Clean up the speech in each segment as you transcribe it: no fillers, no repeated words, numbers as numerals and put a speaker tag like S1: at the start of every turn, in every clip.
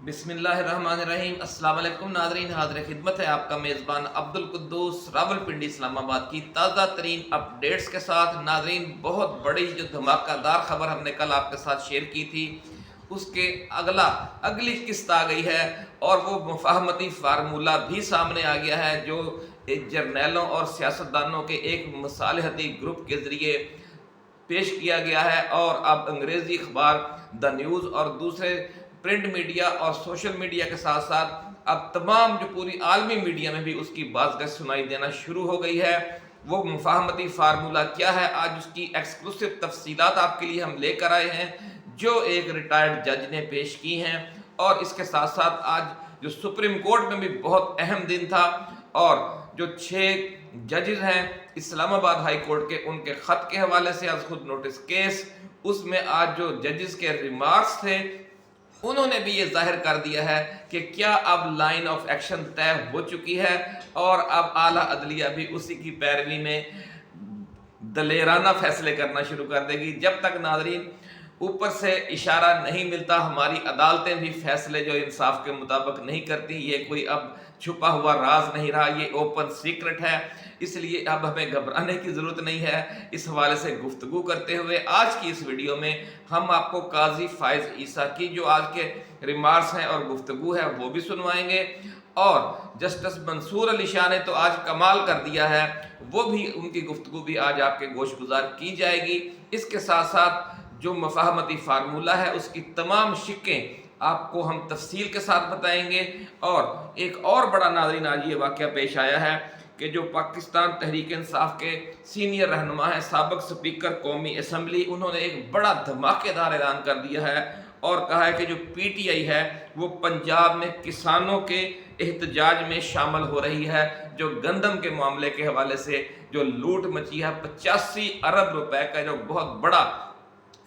S1: बिस्मिल्लाहिर्रहमानिर्रहीम। अस्सलाम वालेकुम नाज़रीन, हाज़िर खिदमत है आपका मेज़बान अब्दुल कुद्दूस रावलपिंडी इस्लामाबाद की ताज़ा तरीन अपडेट्स के साथ। नाज़रीन, बहुत बड़ी जो धमाकेदार खबर हमने कल आपके साथ शेयर की थी, उसके अगली किस्त आ गई है और वो मुफाहमती फार्मूला भी सामने आ गया है जो जर्नैलों और सियासतदानों के एक मसालहती ग्रुप के ज़रिए पेश किया गया है। और अब अंग्रेज़ी अखबार द न्यूज़ और दूसरे प्रिंट मीडिया और सोशल मीडिया के साथ साथ अब तमाम जो पूरी आलमी मीडिया में भी उसकी बाज़ सुनाई देना शुरू हो गई है। वो मुफाहमती फार्मूला क्या है, आज उसकी एक्सक्लूसिव तफसीलात आपके लिए हम लेकर आए हैं जो एक रिटायर्ड जज ने पेश की हैं। और इसके साथ साथ आज जो सुप्रीम कोर्ट में भी बहुत अहम दिन था और जो 6 जजेस हैं इस्लामाबाद हाई कोर्ट के, उनके ख़त के हवाले से आज खुद नोटिस केस, उसमें आज जो जजेस के रिमार्क्स थे उन्होंने भी ये जाहिर कर दिया है कि क्या अब लाइन ऑफ एक्शन तय हो चुकी है और अब आला अदलिया भी उसी की पैरवी में दलेराना फैसले करना शुरू कर देगी। जब तक नाज़रीन ऊपर से इशारा नहीं मिलता, हमारी अदालतें भी फैसले जो इंसाफ के मुताबिक नहीं करती। ये कोई अब छुपा हुआ राज नहीं रहा, ये ओपन सीक्रेट है, इसलिए अब हमें घबराने की ज़रूरत नहीं है। इस हवाले से गुफ्तगू करते हुए आज की इस वीडियो में हम आपको काजी फायज़ ईसा की जो आज के रिमार्क्स हैं और गुफ्तगू है वो भी सुनवाएंगे। और जस्टिस मंसूर अली शाह ने तो आज कमाल कर दिया है, वो भी उनकी गुफ्तगू भी आज आपके गोश गुजार की जाएगी। इसके साथ साथ जो मुफाहमती फार्मूला है उसकी तमाम शिक्कें आपको हम तफसील के साथ बताएंगे। और एक और बड़ा नाज़रीन आज ये वाक़या पेश आया है कि जो पाकिस्तान तहरीक इंसाफ के सीनियर रहनुमा हैं, साबिक़ स्पीकर कौमी असम्बली, उन्होंने एक बड़ा धमाकेदार ऐलान कर दिया है और कहा है कि जो PTI है वो पंजाब में किसानों के एहतजाज में शामिल हो रही है। जो गंदम के मामले के हवाले से जो लूट मची है, 85 अरब रुपए का जो बहुत बड़ा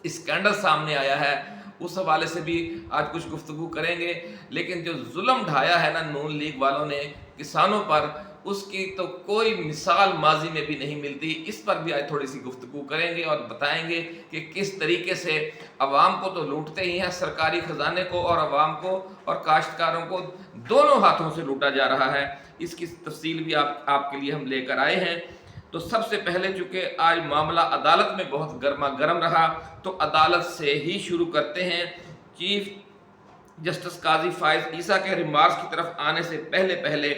S1: स्कैंडल सामने आया है, उस हवाले से भी आज कुछ गुफ्तगू करेंगे। लेकिन जो जुल्म ढाया है ना नून लीग वालों ने किसानों पर, उसकी तो कोई मिसाल माजी में भी नहीं मिलती। इस पर भी आज थोड़ी सी गुफ्तगू करेंगे और बताएंगे कि किस तरीके से अवाम को तो लूटते ही हैं, सरकारी ख़जाने को और अवाम को और काश्तकारों को दोनों हाथों से लूटा जा रहा है। इसकी तफसील भी आपके लिए हम लेकर आए हैं। तो सबसे पहले चूँकि आज मामला अदालत में बहुत गर्मा गर्म रहा, तो अदालत से ही शुरू करते हैं। चीफ जस्टिस काजी फायज़ ईसा के रिमार्क्स की तरफ आने से पहले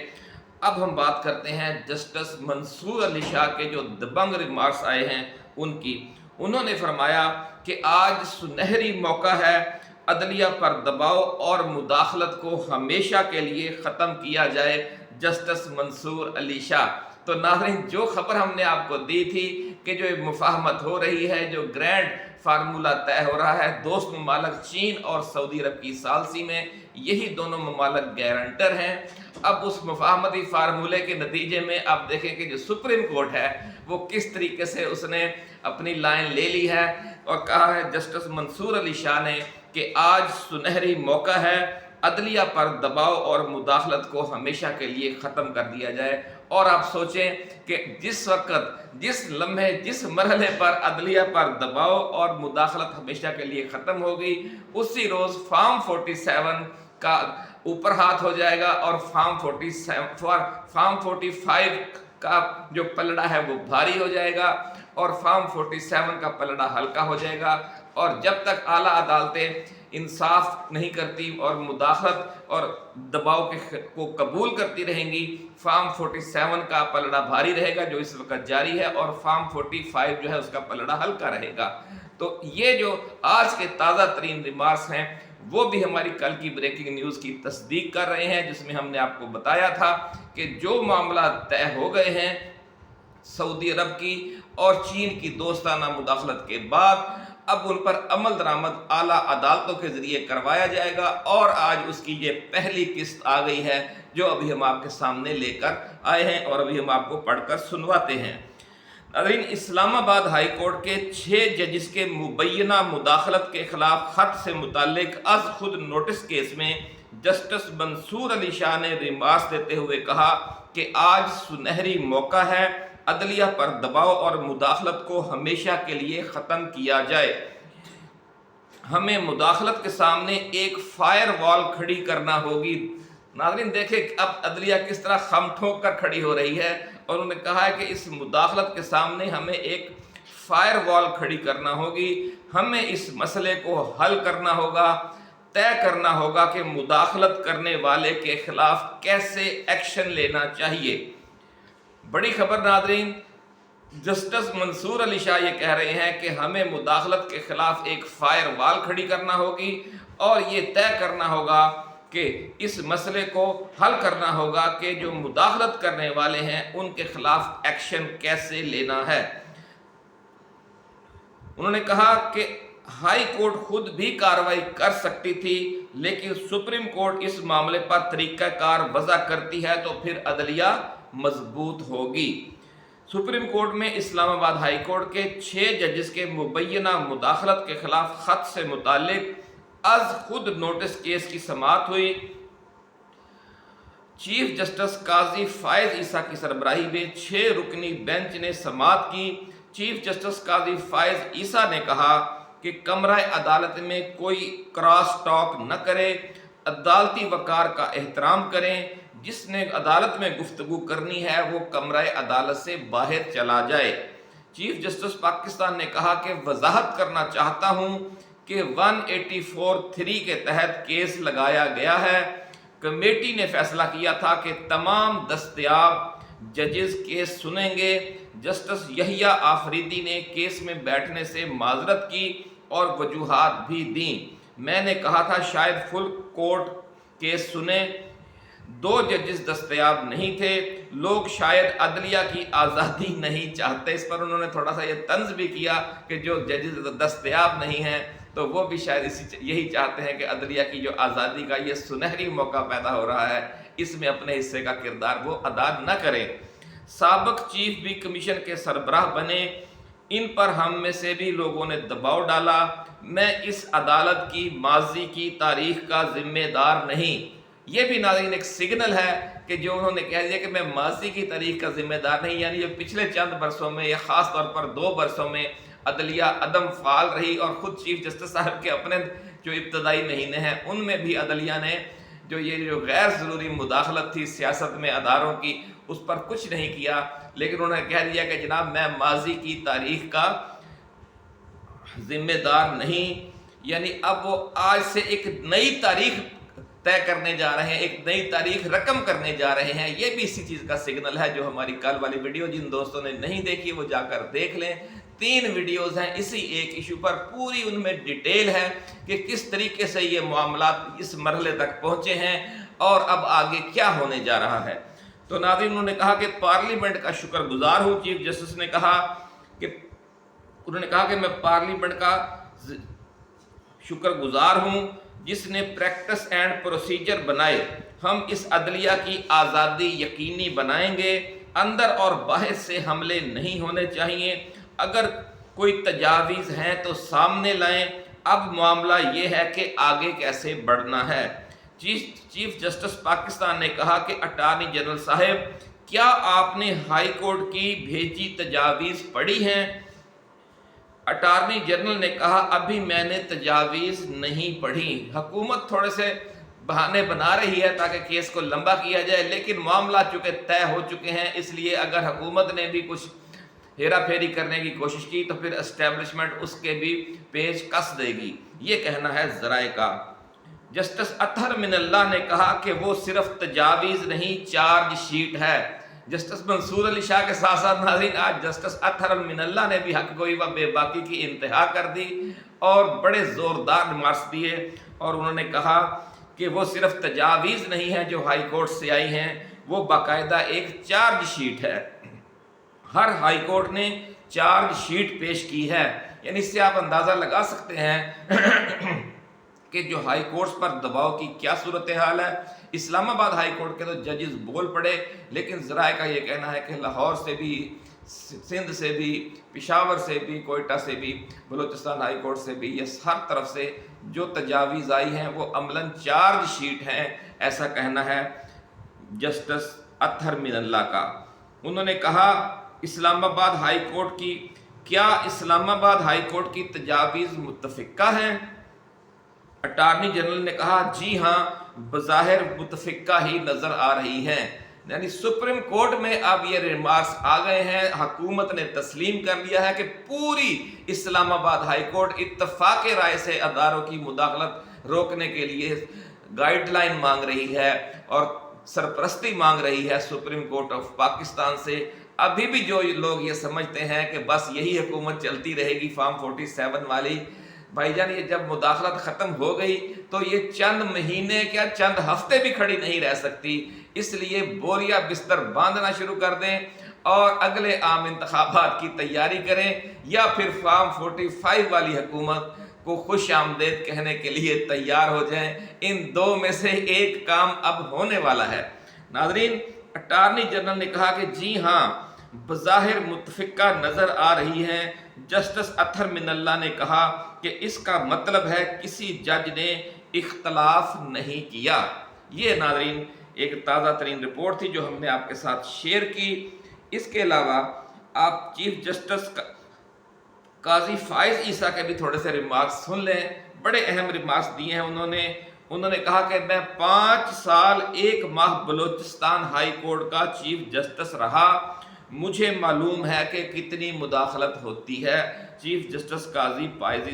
S1: अब हम बात करते हैं जस्टिस मंसूर अली शाह के जो दबंग रिमार्क्स आए हैं उनकी। उन्होंने फरमाया कि आज सुनहरी मौका है, अदलिया पर दबाव और मुदाखलत को हमेशा के लिए ख़त्म किया जाए। जस्टिस मंसूर अली शाह। तो नाज़रीन, जो खबर हमने आपको दी थी कि जो मुफाहमत हो रही है, जो ग्रैंड फार्मूला तय हो रहा है दोस्त ममालिक चीन और सऊदी अरब की सालसी में, यही दोनों ममालिक गारंटर हैं। अब उस मुफाहमती फार्मूले के नतीजे में आप देखें कि जो सुप्रीम कोर्ट है वो किस तरीके से उसने अपनी लाइन ले ली है और कहा है जस्टिस मंसूर अली शाह ने कि आज सुनहरी मौका है, अदलिया पर दबाव और मुदाखलत को हमेशा के लिए ख़त्म कर दिया जाए। और आप सोचें कि जिस वक्त, जिस लम्हे, जिस मरहले पर अदलिया पर दबाव और मुदाखलत हमेशा के लिए ख़त्म हो गई, उसी रोज़ फॉर्म 47 का ऊपर हाथ हो जाएगा और फॉर्म 45 का जो पलड़ा है वो भारी हो जाएगा और फॉर्म 47 का पलड़ा हल्का हो जाएगा। और जब तक आला अदालतें इंसाफ नहीं करती और मुदाखलत और दबाव को कबूल करती रहेंगी, फॉर्म 47 का पलड़ा भारी रहेगा जो इस वक्त जारी है और फॉर्म 45 जो है उसका पलड़ा हल्का रहेगा। तो ये जो आज के ताज़ा तरीन रिमार्क्स हैं वो भी हमारी कल की ब्रेकिंग न्यूज़ की तस्दीक कर रहे हैं, जिसमें हमने आपको बताया था कि जो मामला तय हो गए हैं सऊदी अरब की और चीन की दोस्ताना मुदाखलत के बाद, अब उन पर अमल दरामद आला अदालतों के ज़रिए करवाया जाएगा। और आज उसकी ये पहली किस्त आ गई है जो अभी हम आपके सामने लेकर आए हैं और अभी हम आपको पढ़कर सुनवाते हैं। नाज़रीन, इस्लामाबाद हाई कोर्ट के 6 जजेस के मुबैना मुदाखलत के खिलाफ ख़त से मुताल्लिक अज़ खुद नोटिस केस में जस्टिस मंसूर अली शाह ने रिमार्क्स देते हुए कहा कि आज सुनहरी मौका है, अदलिया पर दबाव और मुदाखलत को हमेशा के लिए ख़त्म किया जाए। ہمیں مداخلت کے سامنے ایک فائر وال کھڑی کرنا ہوگی۔ ناظرین دیکھیں اب عدلیہ کس طرح خم ٹھوک کر کھڑی ہو رہی ہے، اور انہوں نے کہا ہے کہ اس مداخلت کے سامنے ہمیں ایک فائر وال کھڑی کرنا ہوگی، ہمیں اس مسئلے کو حل کرنا ہوگا، طے کرنا ہوگا کہ مداخلت کرنے والے کے خلاف کیسے ایکشن لینا چاہیے۔ بڑی خبر ناظرین، جسٹس منصور علی شاہ یہ کہہ رہے ہیں کہ ہمیں مداخلت کے خلاف ایک فائر وال کھڑی کرنا ہوگی، اور یہ طے کرنا ہوگا کہ اس مسئلے کو حل کرنا ہوگا کہ جو مداخلت کرنے والے ہیں ان کے خلاف ایکشن کیسے لینا ہے۔ انہوں نے کہا کہ ہائی کورٹ خود بھی کارروائی کر سکتی تھی، لیکن سپریم کورٹ اس معاملے پر طریقہ کار وضع کرتی ہے تو پھر عدلیہ مضبوط ہوگی۔ سپریم کورٹ میں اسلام آباد ہائی کورٹ کے 6 ججز کے مبینہ مداخلت کے خلاف خط سے متعلق از خود نوٹس کیس کی سماعت ہوئی۔ چیف جسٹس قاضی فائز عیسیٰ کی سربراہی میں 6 رکنی بینچ نے سماعت کی۔ چیف جسٹس قاضی فائز عیسیٰ نے کہا کہ کمرہ عدالت میں کوئی کراس ٹاک نہ کرے، عدالتی وقار کا احترام کریں، جس نے عدالت میں گفتگو کرنی ہے وہ کمرہ عدالت سے باہر چلا جائے۔ چیف جسٹس پاکستان نے کہا کہ وضاحت کرنا چاہتا ہوں کہ 184(3) کے تحت کیس لگایا گیا ہے۔ کمیٹی نے فیصلہ کیا تھا کہ تمام دستیاب ججز کیس سنیں گے۔ جسٹس یحییٰ آفریدی نے کیس میں بیٹھنے سے معذرت کی اور وجوہات بھی دیں۔ میں نے کہا تھا شاید فل کورٹ کیس سنیں، 2 ججز دستیاب نہیں تھے، لوگ شاید عدلیہ کی آزادی نہیں چاہتے۔ اس پر انہوں نے تھوڑا سا یہ طنز بھی کیا کہ جو ججز دستیاب نہیں ہیں تو وہ بھی شاید یہی چاہتے ہیں کہ عدلیہ کی جو آزادی کا یہ سنہری موقع پیدا ہو رہا ہے، اس میں اپنے حصے کا کردار وہ ادا نہ کریں۔ سابق چیف بھی کمیشن کے سربراہ بنے، ان پر ہم میں سے بھی لوگوں نے دباؤ ڈالا۔ میں اس عدالت کی ماضی کی تاریخ کا ذمہ دار نہیں۔ یہ بھی ناظرین ایک سگنل ہے کہ جو انہوں نے کہہ دیا کہ میں ماضی کی تاریخ کا ذمہ دار نہیں، یعنی جو پچھلے چند برسوں میں یا خاص طور پر 2 برسوں میں عدلیہ عدم فعال رہی، اور خود چیف جسٹس صاحب کے اپنے جو ابتدائی مہینے ہیں ان میں بھی عدلیہ نے جو غیر ضروری مداخلت تھی سیاست میں اداروں کی، اس پر کچھ نہیں کیا، لیکن انہوں نے کہہ دیا کہ جناب میں ماضی کی تاریخ کا ذمہ دار نہیں۔ یعنی اب وہ آج سے ایک نئی تاریخ طے کرنے جا رہے ہیں، ایک نئی تاریخ رقم کرنے جا رہے ہیں۔ یہ بھی اسی چیز کا سگنل ہے جو ہماری کل والی ویڈیو جن دوستوں نے نہیں دیکھی وہ جا کر دیکھ لیں۔ 3 ویڈیوز ہیں اسی ایک ایشو پر، پوری ان میں ڈیٹیل ہے کہ کس طریقے سے یہ معاملات اس مرحلے تک پہنچے ہیں اور اب آگے کیا ہونے جا رہا ہے۔ تو ناظرین انہوں نے کہا کہ پارلیمنٹ کا شکر گزار ہوں۔ چیف جسٹس نے کہا کہ میں پارلیمنٹ کا شکر گزار ہوں جس نے پریکٹس اینڈ پروسیجر بنائے۔ ہم اس عدلیہ کی آزادی یقینی بنائیں گے، اندر اور باہر سے حملے نہیں ہونے چاہیے، اگر کوئی تجاویز ہیں تو سامنے لائیں، اب معاملہ یہ ہے کہ آگے کیسے بڑھنا ہے۔ چیف جسٹس پاکستان نے کہا کہ اٹارنی جنرل صاحب کیا آپ نے ہائی کورٹ کی بھیجی تجاویز پڑھی ہیں؟ اٹارنی جنرل نے کہا ابھی میں نے تجاویز نہیں پڑھی۔ حکومت تھوڑے سے بہانے بنا رہی ہے تاکہ کیس کو لمبا کیا جائے، لیکن معاملہ چونکہ طے ہو چکے ہیں، اس لیے اگر حکومت نے بھی کچھ ہیرا پھیری کرنے کی کوشش کی تو پھر اسٹیبلشمنٹ اس کے بھی پیچ کس دے گی، یہ کہنا ہے ذرائع کا۔ جسٹس اطہر من اللہ نے کہا کہ وہ صرف تجاویز نہیں چارج شیٹ ہے۔ جسٹس منصور علی شاہ کے ساتھ ساتھ ناظرین آج جسٹس اطہر من اللہ نے بھی حق گوئی و بے باکی کی انتہا کر دی اور بڑے زوردار ریمارکس دیے، اور انہوں نے کہا کہ وہ صرف تجاویز نہیں ہیں جو ہائی کورٹ سے آئی ہیں، وہ باقاعدہ ایک چارج شیٹ ہے۔ ہر ہائی کورٹ نے چارج شیٹ پیش کی ہے، یعنی اس سے آپ اندازہ لگا سکتے ہیں کہ جو ہائی کورٹس پر دباؤ کی کیا صورتحال ہے۔ اسلام آباد ہائی کورٹ کے تو ججز بول پڑے، لیکن ذرائع کا یہ کہنا ہے کہ لاہور سے بھی، سندھ سے بھی، پشاور سے بھی، کوئٹہ سے بھی، بلوچستان ہائی کورٹ سے بھی، یہ ہر طرف سے جو تجاویز آئی ہیں وہ عملاً چارج شیٹ ہیں، ایسا کہنا ہے جسٹس اطہر من اللہ کا۔ انہوں نے کہا اسلام آباد ہائی کورٹ کی تجاویز متفقہ ہیں؟ अटॉर्नी जनरल ने कहा जी हाँ, बज़ाहिर मुतफ़िक़ा ही नज़र आ रही हैं। यानी सुप्रीम कोर्ट में अब ये रिमार्क्स आ गए हैं, हुकूमत ने तस्लीम कर लिया है कि पूरी इस्लामाबाद हाई कोर्ट इत्तफ़ाक़ राय से अदारों की मुदाखलत रोकने के लिए गाइडलाइन मांग रही है और सरपरस्ती मांग रही है सुप्रीम कोर्ट ऑफ पाकिस्तान से। अभी भी जो लोग ये समझते हैं कि बस यही हुकूमत चलती रहेगी फॉर्म 47 वाली, भाईजान ये जब मुदाखलत ख़त्म हो गई तो ये चंद महीने क्या चंद हफ्ते भी खड़ी नहीं रह सकती। इसलिए बोरिया बिस्तर बांधना शुरू कर दें और अगले आम इंतखाबात की तैयारी करें, या फिर फॉर्म 45 वाली हुकूमत को खुश आमदेद कहने के लिए तैयार हो जाएं। इन दो में से एक काम अब होने वाला है। नाज़रीन, अटॉर्नी जनरल ने कहा कि जी हाँ, बज़ाहिर मुतफ़िक़ा नज़र आ रही हैं। जस्टिस अतहर मिनल्ला ने कहा कि इसका मतलब है किसी जज ने इख्तलाफ नहीं किया। ये नाज़रीन एक ताज़ा तरीन रिपोर्ट थी जो हमने आपके साथ शेयर की। इसके अलावा आप चीफ जस्टिस काजी फाइज ईसा के भी थोड़े से रिमार्क्स सुन लें। बड़े अहम रिमार्क्स दिए हैं उन्होंने कहा कि मैं 5 साल 1 माह बलूचिस्तान हाई कोर्ट का चीफ जस्टिस रहा, मुझे मालूम है कि कितनी मुदाखलत होती है। चीफ जस्टिस काजी फाइज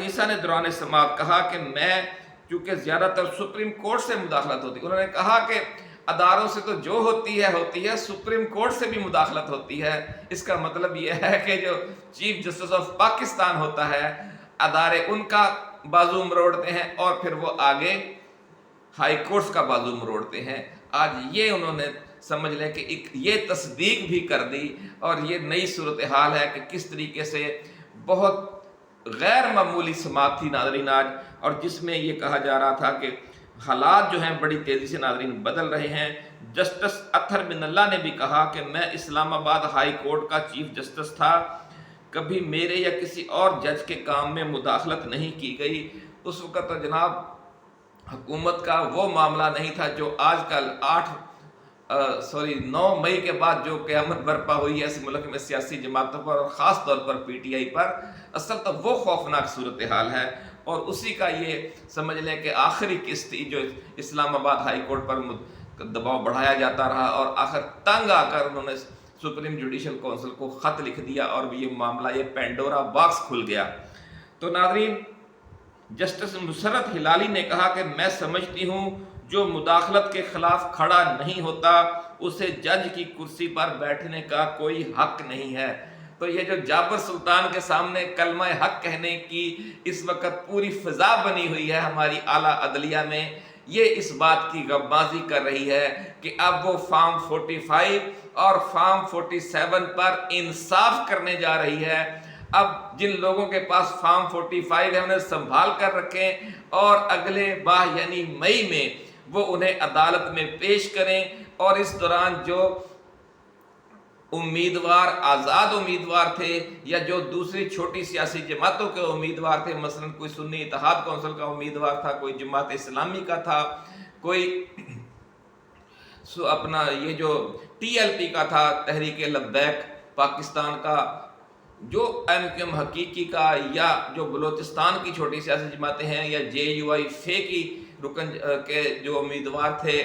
S1: ईसा ने दौरान समाअत कहा कि मैं चूँकि ज़्यादातर सुप्रीम कोर्ट से मुदाखलत होती, उन्होंने कहा कि अदारों से तो जो होती है, सुप्रीम कोर्ट से भी मुदाखलत होती है। इसका मतलब यह है कि जो चीफ जस्टिस ऑफ पाकिस्तान होता है, अदारे उनका बाजू मरोड़ते हैं और फिर वो आगे हाई कोर्ट्स का बाजू मरोड़ते हैं। आज ये उन्होंने समझ लें कि एक ये तस्दीक भी कर दी और ये नई सूरत हाल है कि किस तरीके से बहुत गैर मामूली समाअत थी नाज़रीन आज, और जिसमें ये कहा जा रहा था कि हालात जो हैं बड़ी तेज़ी से नाज़रीन बदल रहे हैं। जस्टिस अतहर मिनल्ला ने भी कहा कि मैं इस्लामाबाद हाई कोर्ट का चीफ जस्टिस था, कभी मेरे या किसी और जज के काम में मुदाखलत नहीं की गई। उस वक़्त तो जनाब हुकूमत का वो मामला नहीं था जो आजकल 9 मई के बाद जो क़यामत बर्पा हुई है इस मुल्क में सियासी जमातों पर और ख़ास तौर पर PTI पर। असल तो वो खौफनाक सूरत हाल है और उसी का ये समझ लें कि आखिरी किस्त थी जो इस्लामाबाद हाई कोर्ट पर दबाव बढ़ाया जाता रहा और आखिर तंग आकर उन्होंने सुप्रीम जुडिशल काउंसिल को ख़त लिख दिया और ये मामला ये पेंडोरा बॉक्स खुल गया। तो नाज़रीन, जस्टिस मुसर्रत हिलाली ने कहा कि मैं समझती हूँ जो मुदाखलत के खिलाफ खड़ा नहीं होता उसे जज की कुर्सी पर बैठने का कोई हक नहीं है। तो ये जो जाबर सुल्तान के सामने कलमा हक कहने की इस वक्त पूरी फिजा बनी हुई है हमारी आला अदलिया में, ये इस बात की गब्बाजी कर रही है कि अब वो फॉर्म 45 और फॉर्म 47 पर इंसाफ करने जा रही है। अब जिन लोगों के पास फॉर्म 45 है उन्हें संभाल कर रखें और अगले माह यानी मई में वो उन्हें अदालत में पेश करें, और इस दौरान जो उम्मीदवार आज़ाद उम्मीदवार थे या जो दूसरी छोटी सियासी जमातों के उम्मीदवार थे, मसलन कोई सुन्नी इत्तेहाद कौंसिल का उम्मीदवार था, कोई जमात इस्लामी का था, कोई अपना ये जो TLP का था, तहरीक लब्बैक पाकिस्तान का, जो MQM हकीकी का, या जो बलूचिस्तान की छोटी सियासी जमातें हैं या JUI फे की रुकन के जो उम्मीदवार थे,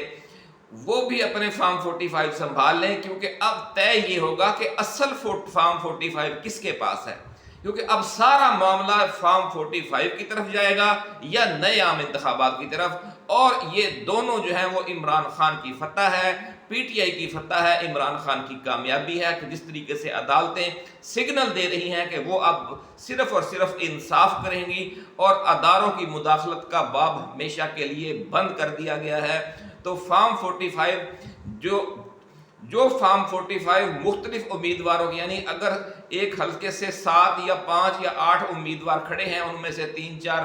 S1: वो भी अपने फॉर्म 45 संभाल लें, क्योंकि अब तय ये होगा कि असल फॉर्म 45 किसके पास है, क्योंकि अब सारा मामला फॉर्म 45 की तरफ जाएगा या नए आम इंतखाबात की तरफ। और ये दोनों जो हैं वो इमरान खान की फतह है, PTI की फतह है, इमरान खान की कामयाबी है कि जिस तरीके से अदालतें सिग्नल दे रही हैं कि वो अब सिर्फ और सिर्फ इंसाफ करेंगी और अदारों की मुदाखलत का बाब हमेशा के लिए बंद कर दिया गया है। तो फॉर्म 45 जो फॉर्म 45 मुख्तलिफ उम्मीदवारों की, यानी अगर एक हल्के से 7 या 5 या 8 उम्मीदवार खड़े हैं, उनमें से 3-4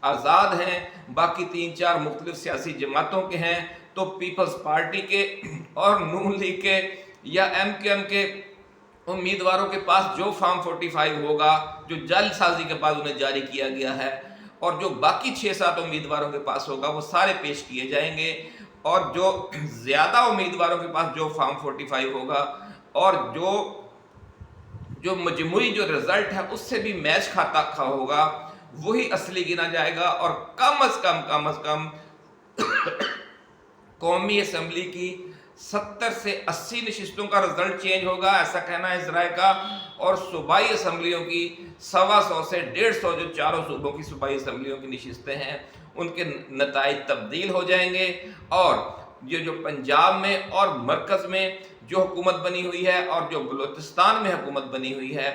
S1: आज़ाद हैं, बाकी 3-4 मुख्तलिफ सियासी जमातों के हैं, तो पीपल्स पार्टी के और नून लीग के या MQM के उम्मीदवारों के पास जो फॉर्म 45 होगा, जो जालसाजी के बाद उन्हें जारी किया गया है, और जो बाकी 6-7 उम्मीदवारों के पास होगा वो सारे पेश किए जाएंगे, और जो ज़्यादा उम्मीदवारों के पास जो फॉर्म 45 होगा और जो मजमूई जो रिज़ल्ट है उससे भी मैच खाता होगा, वही असली गिना जाएगा और कम अज कम कौमी असम्बली की 70 से 80 नशिस्तों का रिजल्ट चेंज होगा, ऐसा कहना है इस राय का। और सूबाई असम्बलियों की 125 से 150 जो चारों सूबों की सूबाई असम्बलियों की नशिस्तें हैं उनके नताइज तब्दील हो जाएंगे। और ये जो पंजाब में और मरकज़ में जो हुकूमत बनी हुई है और जो बलूचिस्तान में हुकूमत बनी हुई है,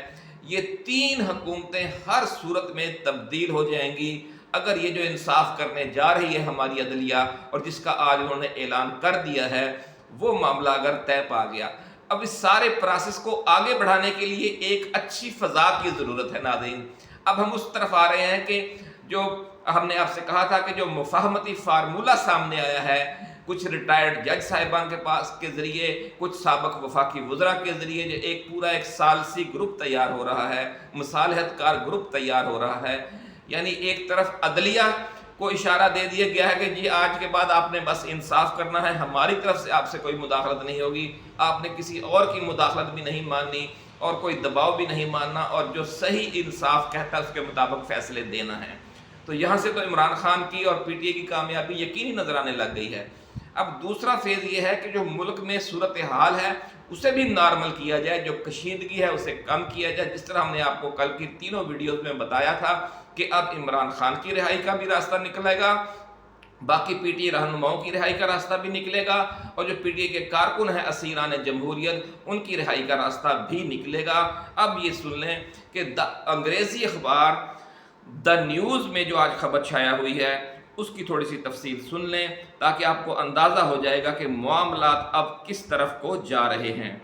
S1: ये 3 हुकूमतें हर सूरत में तब्दील हो जाएंगी अगर ये जो इंसाफ करने जा रही है हमारी अदलिया और जिसका आज उन्होंने ऐलान कर दिया है वो मामला अगर तय पा गया। अब इस सारे प्रोसेस को आगे बढ़ाने के लिए एक अच्छी फ़ज़ा की ज़रूरत है नाज़रीन। अब हम उस तरफ आ रहे हैं कि जो हमने आपसे कहा था कि जो मुफाहमती फार्मूला सामने आया है कुछ रिटायर्ड जज साहिबान के पास के ज़रिए, कुछ साबक वफाकी वज़रा के ज़रिए, जो एक पूरा एक सालसी ग्रुप तैयार हो रहा है, मुसालहतकार ग्रुप तैयार हो रहा है। यानी एक तरफ अदलिया को इशारा दे दिया गया है कि जी आज के बाद आपने बस इंसाफ करना है, हमारी तरफ से आपसे कोई मुदाखलत नहीं होगी, आपने किसी और की मुदाखलत भी नहीं माननी और कोई दबाव भी नहीं मानना और जो सही इंसाफ कहता है उसके मुताबिक फैसले देना है। तो यहाँ से तो इमरान खान की और पीटीआई की कामयाबी यकीनी नजर आने लग गई है। अब दूसरा फेज़ ये है कि जो मुल्क में सूरत हाल है उसे भी नॉर्मल किया जाए, जो कशीदगी है उसे कम किया जाए। जिस तरह हमने आपको कल की तीनों वीडियोस में बताया था कि अब इमरान खान की रिहाई का भी रास्ता निकलेगा, बाकी पीटीआई रहनुमाओं की रिहाई का रास्ता भी निकलेगा और जो पीटीआई के कारकुन हैं असीरान जमहूरियत उनकी रिहाई का रास्ता भी निकलेगा। अब ये सुन लें कि अंग्रेज़ी अखबार द न्यूज़ में जो आज खबर छाया हुई है उसकी थोड़ी सी तफसील सुन लें ताकि आपको अंदाज़ा हो जाएगा कि मामलात अब किस तरफ को जा रहे हैं।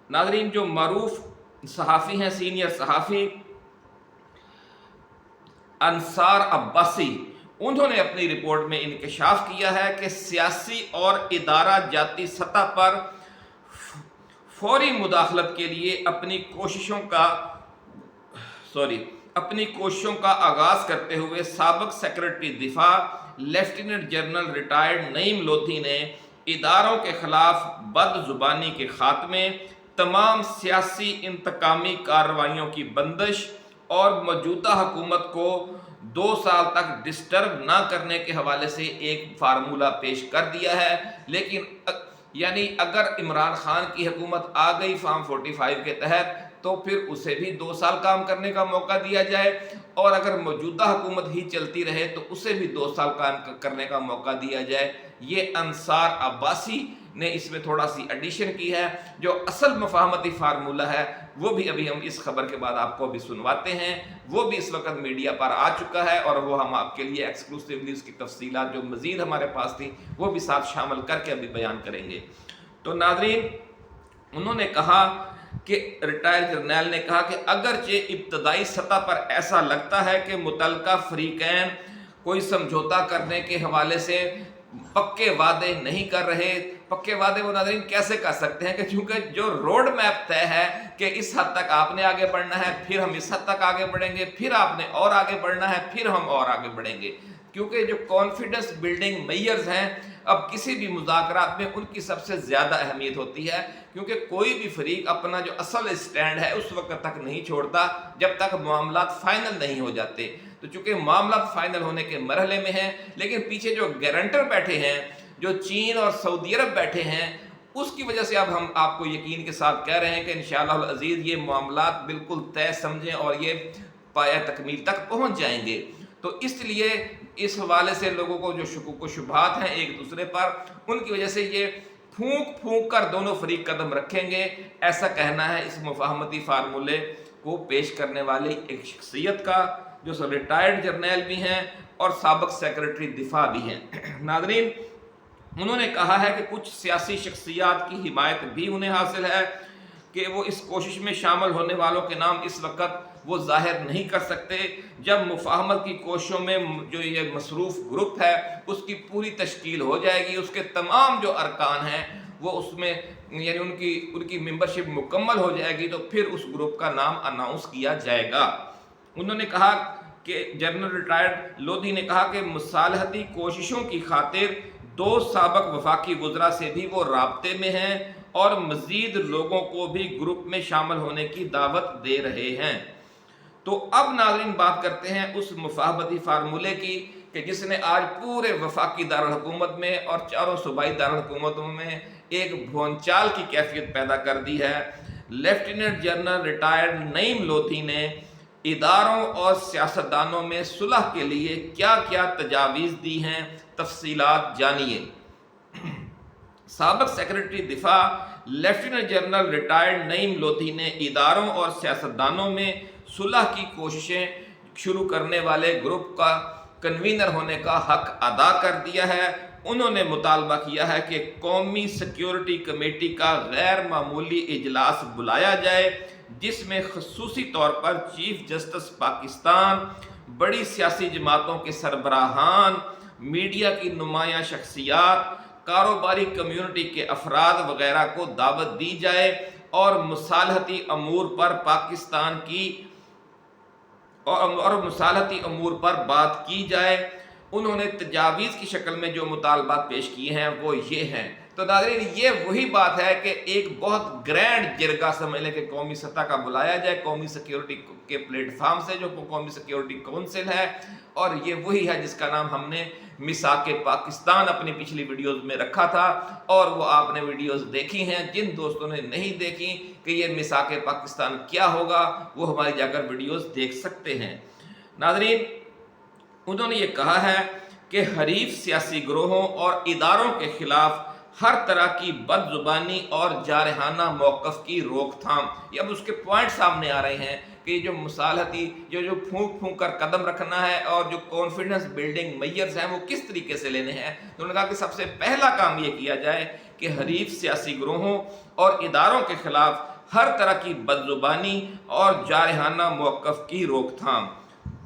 S1: नाज़रीन, जो मरूफ सहाफ़ी हैं, सीनियर सहाफ़ी अंसार अब्बासी, उन्होंने अपनी रिपोर्ट में इंकशाफ किया है कि सियासी और इदारा जाती सतह पर फौरी मुदाखलत के लिए अपनी कोशिशों का आगाज़ करते हुए साबिक़ सेक्रेटरी दिफा lieutenant general retired Naeem Lodhi ने इदारों के खिलाफ बदजुबानी के खात्मे, तमाम सियासी इंतकामी कार्रवाइयों की बंदिश और मौजूदा हुकूमत को 2 साल तक डिस्टर्ब ना करने के हवाले से एक फार्मूला पेश कर दिया है। लेकिन यानी अगर इमरान खान की हुकूमत आ गई फॉर्म 45 के तहत तो फिर उसे भी 2 साल काम करने का मौका दिया जाए और अगर मौजूदा हुकूमत ही चलती रहे तो उसे भी 2 साल काम करने का मौका दिया जाए। ये अंसार अब्बासी ने इसमें थोड़ा सी एडिशन की है। जो असल मुफाहमती फार्मूला है वो भी अभी हम इस खबर के बाद आपको अभी सुनवाते हैं, वो भी इस वक्त मीडिया पर आ चुका है और वो हम आपके लिए एक्सक्लूसिवली उसकी तफसीलात जो मज़ीद हमारे पास थी वो भी साथ शामिल करके अभी बयान करेंगे। तो नाज़रीन, उन्होंने कहा कि रिटायर्ड जर्नैल ने कहा कि अगरचे इब्तदाई सतह पर ऐसा लगता है कि मुतल्लिका फरीकैन कोई समझौता करने के हवाले से पक्के वादे नहीं कर रहे। पक्के वादे वो नाज़रीन कैसे कर सकते हैं कि चूँकि जो रोड मैप तय है कि इस हद तक आपने आगे बढ़ना है, फिर हम इस हद तक आगे बढ़ेंगे, फिर आपने और आगे बढ़ना है, फिर हम और आगे बढ़ेंगे। क्योंकि जो कॉन्फिडेंस बिल्डिंग मेजर्स हैं अब किसी भी मुज़ाकरात में उनकी सबसे ज़्यादा अहमियत होती है, क्योंकि कोई भी फरीक अपना जो असल स्टैंड है उस वक्त तक नहीं छोड़ता जब तक मामलात फाइनल नहीं हो जाते। तो चूँकि मामला फाइनल होने के मरहले में है, लेकिन पीछे जो गारंटर बैठे हैं, जो चीन और सऊदी अरब बैठे हैं, उसकी वजह से अब हम आपको यकीन के साथ कह रहे हैं कि इंशाअल्लाह अज़ीज़ ये मामलात बिल्कुल तय समझें और ये पाया तकमील तक पहुँच जाएंगे। तो इसलिए इस हवाले से लोगों को जो शुकूक व शुबहात हैं एक दूसरे पर, उनकी वजह से ये फूंक कर दोनों फरीक कदम रखेंगे, ऐसा कहना है इस मुफाहमती फार्मूले को पेश करने वाली एक शख्सियत का जो रिटायर्ड जर्नैल भी हैं और साबिक़ सेक्रेटरी दिफा भी हैं। नाज़रीन, उन्होंने कहा है कि कुछ सियासी शख्सियात की हिमायत भी उन्हें हासिल है कि वो इस कोशिश में शामिल होने वालों के नाम इस वक्त वो जाहिर नहीं कर सकते। जब मुफाहमत की कोशिशों में जो ये मसरूफ़ ग्रुप है उसकी पूरी तश्कील हो जाएगी, उसके तमाम जो अरकान हैं वो उसमें यानी उनकी मेंबरशिप मुकम्मल हो जाएगी, तो फिर उस ग्रुप का नाम अनाउंस किया जाएगा। उन्होंने कहा कि जनरल रिटायर्ड लोधी ने कहा कि मुसालहती कोशिशों की खातिर 2 साबिक़ वफाकी वज़रा से भी वो राब्ते में हैं और मज़ीद लोगों को भी ग्रुप में शामिल होने की दावत दे रहे हैं। تو اب ناظرین بات کرتے ہیں اس مفاہمتی فارمولے کی کہ جس نے آج پورے وفاقی دارالحکومت میں اور چاروں صوبائی دارالحکومتوں میں ایک بھونچال کی کیفیت پیدا کر دی ہے۔ لیفٹیننٹ جنرل ریٹائرڈ نعیم لودھی نے اداروں اور سیاستدانوں میں صلح کے لیے کیا کیا تجاویز دی ہیں، تفصیلات جانیے۔ سابق سیکرٹری دفاع لیفٹیننٹ جنرل ریٹائرڈ نعیم لودھی نے اداروں اور سیاستدانوں میں صلح کی کوششیں شروع کرنے والے گروپ کا کنوینر ہونے کا حق ادا کر دیا ہے۔ انہوں نے مطالبہ کیا ہے کہ قومی سیکیورٹی کمیٹی کا غیر معمولی اجلاس بلایا جائے، جس میں خصوصی طور پر چیف جسٹس پاکستان، بڑی سیاسی جماعتوں کے سربراہان، میڈیا کی نمایاں شخصیات، کاروباری کمیونٹی کے افراد وغیرہ کو دعوت دی جائے اور مصالحتی امور پر بات کی جائے۔ انہوں نے تجاویز کی شکل میں جو مطالبات پیش کیے ہیں وہ یہ ہیں۔ تو ناظرین یہ وہی بات ہے کہ ایک بہت گرینڈ جرگہ سمجھ لیں کہ قومی سطح کا بلایا جائے قومی سیکیورٹی کے پلیٹ فارم سے، جو قومی سیکیورٹی کونسل ہے، اور یہ وہی ہے جس کا نام ہم نے میثاق پاکستان اپنی پچھلی ویڈیوز میں رکھا تھا، اور وہ آپ نے ویڈیوز دیکھی ہیں۔ جن دوستوں نے نہیں دیکھی کہ یہ میثاق پاکستان کیا ہوگا وہ ہماری جا کر ویڈیوز دیکھ سکتے ہیں۔ ناظرین انہوں نے یہ کہا ہے کہ حریف سیاسی گروہوں اور اداروں کے خلاف ہر طرح کی بد زبانی اور جارحانہ موقف کی روک تھام۔ یہ اب اس کے پوائنٹ سامنے آ رہے ہیں کہ جو مصالحتی جو پھونک پھونک کر قدم رکھنا ہے اور جو کانفیڈنس بلڈنگ میئرز ہیں وہ کس طریقے سے لینے ہیں۔ تو انہوں نے کہا کہ سب سے پہلا کام یہ کیا جائے کہ حریف سیاسی گروہوں اور اداروں کے خلاف ہر طرح کی بد زبانی اور جارحانہ موقف کی روک تھام۔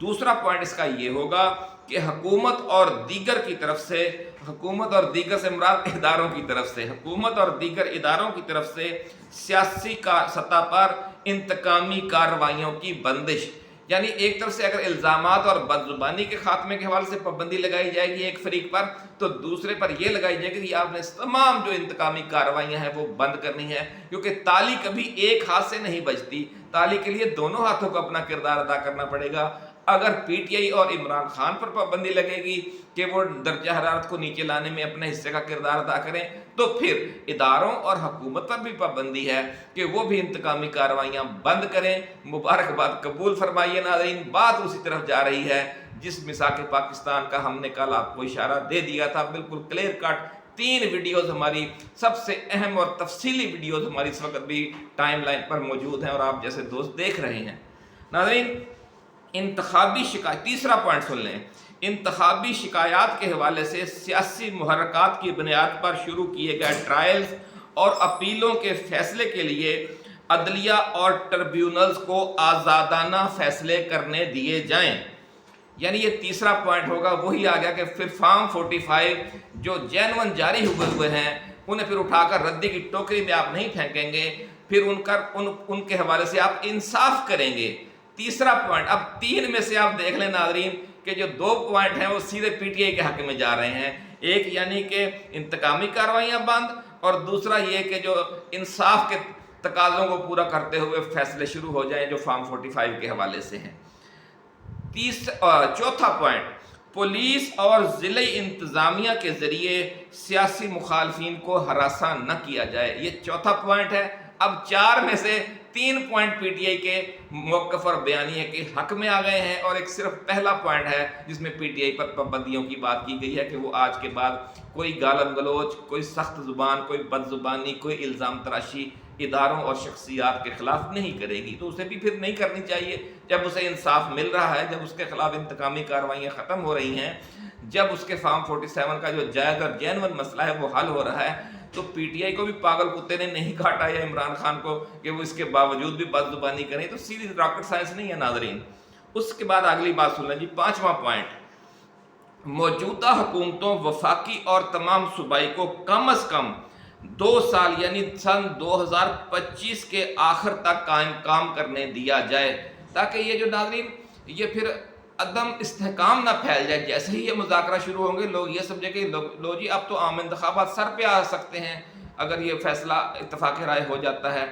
S1: دوسرا پوائنٹ اس کا یہ ہوگا کہ حکومت اور دیگر سے مراد اداروں کی طرف سے، حکومت اور دیگر اداروں کی طرف سے سیاسی سطح پر انتقامی کارروائیوں کی بندش، یعنی ایک طرف سے اگر الزامات اور بد زبانی کے خاتمے کے حوالے سے پابندی لگائی جائے گی ایک فریق پر، تو دوسرے پر یہ لگائی جائے گی کہ آپ نے تمام جو انتقامی کارروائیاں ہیں وہ بند کرنی ہے، کیونکہ تالی کبھی ایک ہاتھ سے نہیں بجتی، تالی کے لیے دونوں ہاتھوں کو اپنا کردار ادا کرنا پڑے گا۔ اگر پی ٹی آئی اور عمران خان پر پابندی لگے گی کہ وہ درجہ حرارت کو نیچے لانے میں اپنے حصے کا کردار ادا کریں، تو پھر اداروں اور حکومت پر بھی پابندی ہے کہ وہ بھی انتقامی کارروائیاں بند کریں۔ مبارکباد قبول فرمائیے ناظرین، بات اسی طرف جا رہی ہے جس میثاق پاکستان کا ہم نے کل آپ کو اشارہ دے دیا تھا، بالکل کلیئر کٹ۔ 3 ویڈیوز ہماری سب سے اہم اور تفصیلی ویڈیوز ہماری اس وقت بھی ٹائم لائن پر موجود ہیں اور آپ جیسے دوست دیکھ رہے ہیں۔ ناظرین انتخابی شکایات، تیسرا پوائنٹ سن لیں، انتخابی شکایات کے حوالے سے سیاسی محرکات کی بنیاد پر شروع کیے گئے ٹرائلز اور اپیلوں کے فیصلے کے لیے عدلیہ اور ٹربیونلز کو آزادانہ فیصلے کرنے دیے جائیں۔ یعنی یہ تیسرا پوائنٹ ہوگا، وہی آ گیا کہ پھر فارم 45 جو جینون جاری ہوئے ہیں انہیں پھر اٹھا کر ردی کی ٹوکری میں آپ نہیں پھینکیں گے، پھر ان کے حوالے سے آپ انصاف کریں گے۔ تیسرا پوائنٹ، اب 3 میں سے آپ دیکھ لیں ناظرین کہ جو 2 پوائنٹ ہیں وہ سیدھے پی ٹی آئی کے حق میں جا رہے ہیں، ایک یعنی کہ انتقامی کارروائیاں بند، اور دوسرا یہ کہ جو انصاف کے تقاضوں کو پورا کرتے ہوئے فیصلے شروع ہو جائیں جو فارم 45 کے حوالے سے ہیں۔ چوتھا پوائنٹ، پولیس اور ضلعی انتظامیہ کے ذریعے سیاسی مخالفین کو ہراساں نہ کیا جائے، یہ چوتھا پوائنٹ ہے۔ اب 4 میں سے 3 پوائنٹ پی ٹی آئی کے موقف اور بیانیے کے حق میں آ گئے ہیں، اور ایک صرف پہلا پوائنٹ ہے جس میں پی ٹی آئی پر پابندیوں کی بات کی گئی ہے کہ وہ آج کے بعد کوئی گالم گلوچ، کوئی سخت زبان، کوئی بد زبانی، کوئی الزام تراشی اداروں اور شخصیات کے خلاف نہیں کرے گی۔ تو اسے بھی پھر نہیں کرنی چاہیے جب اسے انصاف مل رہا ہے، جب اس کے خلاف انتقامی کارروائیاں ختم ہو رہی ہیں، جب اس کے فارم 47 کا جو جائز اور جینون مسئلہ ہے وہ حل ہو رہا ہے۔ تو پی ٹی آئی کو بھی پاگل کتے نے نہیں کاٹا یا عمران خان کو کہ وہ اس کے باوجود بھی بد زبانی کریں، تو سیدھی راکٹ سائنس نہیں ہے ناظرین۔ اس کے بعد اگلی بات سن لیں جی، 5واں پوائنٹ، موجودہ حکومتوں وفاقی اور تمام صوبائی کو کم از کم 2 سال یعنی سن 2025 کے آخر تک کام کرنے دیا جائے، تاکہ یہ جو ناظرین یہ پھر عدم استحکام نہ پھیل جائے۔ جیسے ہی یہ مذاکرہ شروع ہوں گے لوگ یہ سمجھیں کہ لو جی اب تو عام انتخابات سر پہ آ سکتے ہیں اگر یہ فیصلہ اتفاق رائے ہو جاتا ہے۔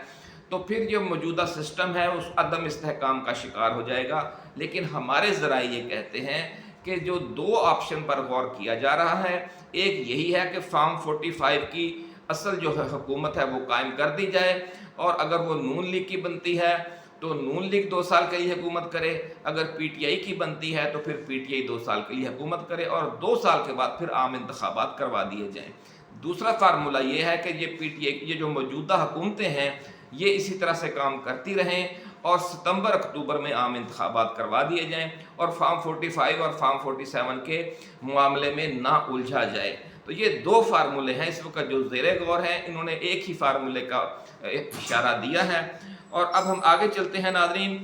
S1: تو پھر جو موجودہ سسٹم ہے اس عدم استحکام کا شکار ہو جائے گا۔ لیکن ہمارے ذرائع یہ کہتے ہیں کہ جو دو آپشن پر غور کیا جا رہا ہے، ایک یہی ہے کہ فارم 45 کی اصل جو ہے حکومت ہے وہ قائم کر دی جائے، اور اگر وہ نون لیگ کی بنتی ہے تو نون لیگ 2 سال کے لیے حکومت کرے، اگر پی ٹی آئی کی بنتی ہے تو پھر پی ٹی آئی 2 سال کے لیے حکومت کرے، اور 2 سال کے بعد پھر عام انتخابات کروا دیے جائیں۔ دوسرا فارمولہ یہ ہے کہ یہ پی ٹی آئی یہ جو موجودہ حکومتیں ہیں یہ اسی طرح سے کام کرتی رہیں اور ستمبر اکتوبر میں عام انتخابات کروا دیے جائیں، اور فارم 45 اور فارم 47 کے معاملے میں نہ الجھا جائے۔ تو یہ 2 فارمولے ہیں اس وقت جو زیر غور ہیں، انہوں نے ایک ہی فارمولے کا اشارہ دیا ہے۔ اور اب ہم آگے چلتے ہیں ناظرین،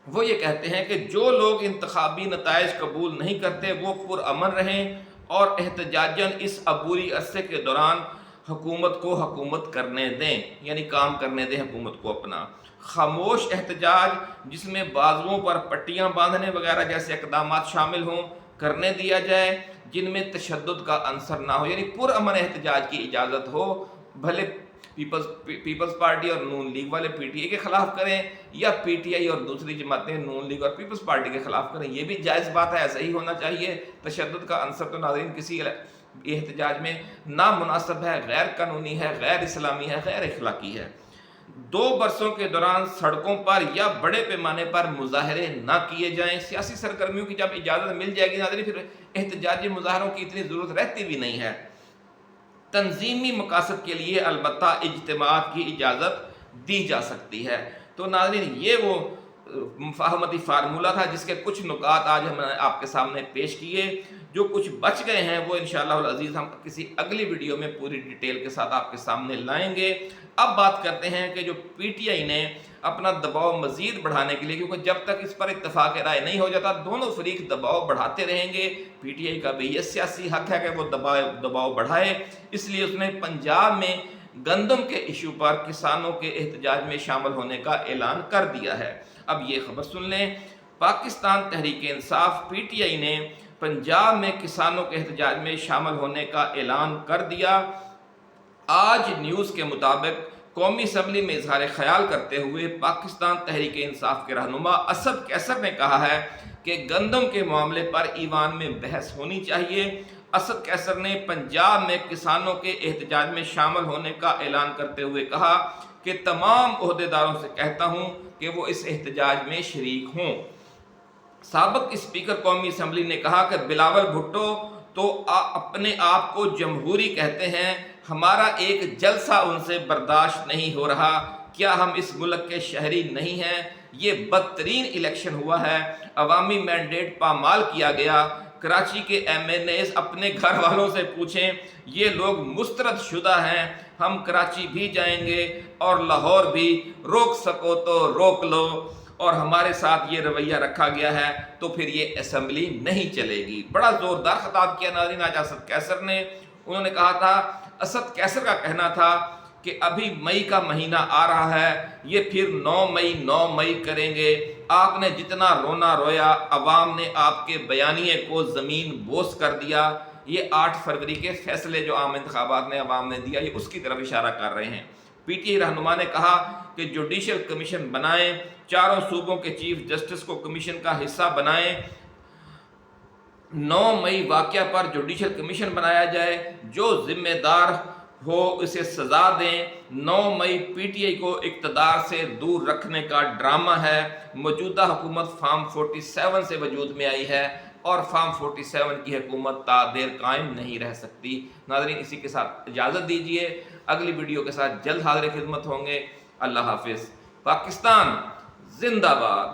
S1: وہ یہ کہتے ہیں کہ جو لوگ انتخابی نتائج قبول نہیں کرتے وہ پرامن رہیں اور احتجاجاً اس عبوری عرصے کے دوران حکومت کو حکومت کرنے دیں، یعنی کام کرنے دیں حکومت کو اپنا۔ خاموش احتجاج جس میں بازوؤں پر پٹیاں باندھنے وغیرہ جیسے اقدامات شامل ہوں کرنے دیا جائے، جن میں تشدد کا عنصر نہ ہو، یعنی پرامن احتجاج کی اجازت ہو، بھلے پیپلز پارٹی اور نون لیگ والے پی ٹی آئی کے خلاف کریں یا پی ٹی آئی اور دوسری جماعتیں نون لیگ اور پیپلز پارٹی کے خلاف کریں، یہ بھی جائز بات ہے، ایسا ہی ہونا چاہیے۔ تشدد کا عنصر تو ناظرین کسی احتجاج میں نامناسب ہے، غیر قانونی ہے، غیر اسلامی ہے، غیر اخلاقی ہے۔ 2 برسوں کے دوران سڑکوں پر یا بڑے پیمانے پر مظاہرے نہ کیے جائیں۔ سیاسی سرگرمیوں کی جب اجازت مل جائے گی ناظرین پھر احتجاجی مظاہروں کی اتنی ضرورت رہتی بھی نہیں ہے۔ تنظیمی مقاصد کے لیے البتہ اجتماعات کی اجازت دی جا سکتی ہے۔ تو ناظرین یہ وہ مفاہمتی فارمولہ تھا جس کے کچھ نکات آج ہم نے آپ کے سامنے پیش کیے۔ جو کچھ بچ گئے ہیں وہ انشاءاللہ العزیز ہم کسی اگلی ویڈیو میں پوری ڈیٹیل کے ساتھ آپ کے سامنے لائیں گے۔ اب بات کرتے ہیں کہ جو پی ٹی آئی نے اپنا دباؤ مزید بڑھانے کے لیے، کیونکہ جب تک اس پر اتفاق رائے نہیں ہو جاتا دونوں فریق دباؤ بڑھاتے رہیں گے، پی ٹی آئی کا بھی یہ سیاسی حق ہے کہ وہ دباؤ بڑھائے، اس لیے اس نے پنجاب میں گندم کے ایشو پر کسانوں کے احتجاج میں شامل ہونے کا اعلان کر دیا ہے۔ اب یہ خبر سن لیں، Pakistan Tehreek Insaf P T I نے پنجاب میں کسانوں کے احتجاج میں شامل ہونے کا اعلان کر دیا۔ آج نیوز کے مطابق قومی اسمبلی میں اظہار خیال کرتے ہوئے پاکستان تحریک انصاف کے رہنما اسد کیسر نے کہا ہے کہ گندم کے معاملے پر ایوان میں بحث ہونی چاہیے۔ اسد کیسر نے پنجاب میں کسانوں کے احتجاج میں شامل ہونے کا اعلان کرتے ہوئے کہا کہ تمام عہدیداروں سے کہتا ہوں کہ وہ اس احتجاج میں شریک ہوں۔ سابق اسپیکر قومی اسمبلی نے کہا کہ بلاول بھٹو تو اپنے آپ کو جمہوری کہتے ہیں، ہمارا ایک جلسہ ان سے برداشت نہیں ہو رہا، کیا ہم اس ملک کے شہری نہیں ہیں؟ یہ بدترین الیکشن ہوا ہے، عوامی مینڈیٹ پامال کیا گیا۔ کراچی کے ایم این ایز اپنے گھر والوں سے پوچھیں، یہ لوگ مسترد شدہ ہیں، ہم کراچی بھی جائیں گے اور لاہور بھی، روک سکو تو روک لو، اور ہمارے ساتھ یہ رویہ رکھا گیا ہے تو پھر یہ اسمبلی نہیں چلے گی۔ بڑا زوردار خطاب کیا ناظرین آج اسد کیسر نے۔ انہوں نے کہا تھا، اسد کیسر کا کہنا تھا کہ ابھی مئی کا مہینہ آ رہا ہے، یہ پھر 9 مئی کریں گے، آپ نے جتنا رونا رویا، عوام نے آپ کے بیانیے کو زمین بوس کر دیا۔ یہ 8 فروری کے فیصلے جو عام انتخابات میں عوام نے دیا، یہ اس کی طرف اشارہ کر رہے ہیں۔ پی ٹی آئی رہنما نے کہا کہ جوڈیشل کمیشن بنائیں، چاروں صوبوں کے چیف جسٹس کو کمیشن کا حصہ بنائیں، 9 مئی واقعہ پر جوڈیشل کمیشن بنایا جائے، جو ذمہ دار ہو اسے سزا دیں۔ 9 مئی پی ٹی آئی کو اقتدار سے دور رکھنے کا ڈرامہ ہے۔ موجودہ حکومت فارم 47 سے وجود میں آئی ہے اور فارم 47 کی حکومت تا دیر قائم نہیں رہ سکتی۔ ناظرین اسی کے ساتھ اجازت دیجیے، اگلی ویڈیو کے ساتھ جلد حاضر خدمت ہوں گے۔ اللہ حافظ۔ پاکستان زندہ باد۔